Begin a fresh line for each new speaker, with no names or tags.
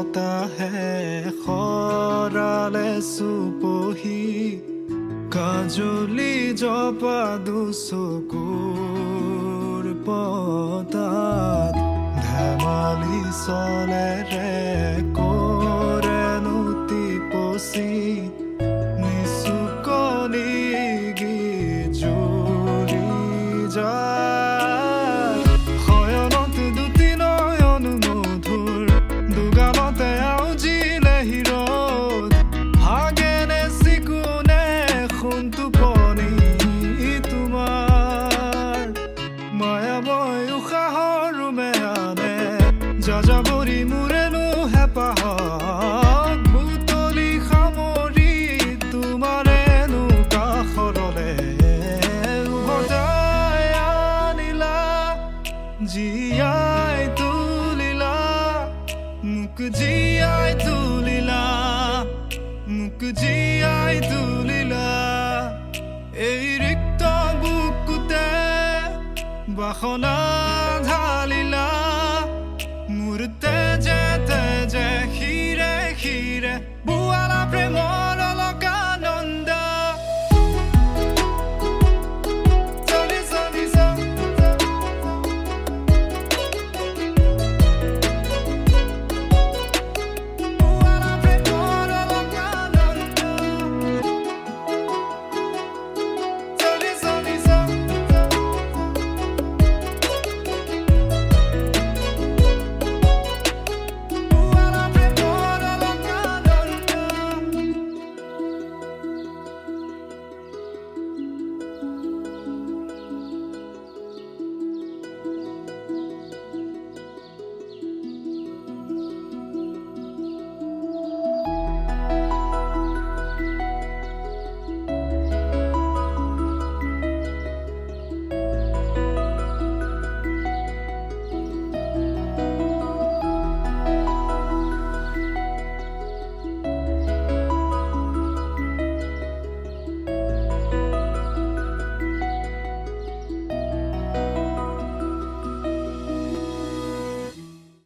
বতাহে খৰালে চুপহি কাজলি জপা দুচকুৰ পতাত ধেমালি চলেৰে কৰেনো টিপচি নিচুকনি গিজুৰি যায় শয়নত দুটি নয়ন মধুৰ দুগালতে আউজিলে হিৰত ভাগেনে চিকুনে সোণ টোপনি তোমাৰ মায়াময় উশাহৰ মেয়ানে যাযাবৰী মোৰেনো হেঁপাহক বুটলি সামৰি তোমাৰেনো কাষৰলে উভতাই আনিলা জীয়াই তুলিলা মোক জীয়াই তুলিলা মোক জীয়াই তুলিলা এই ৰিক্ত বুকুতে বাসনা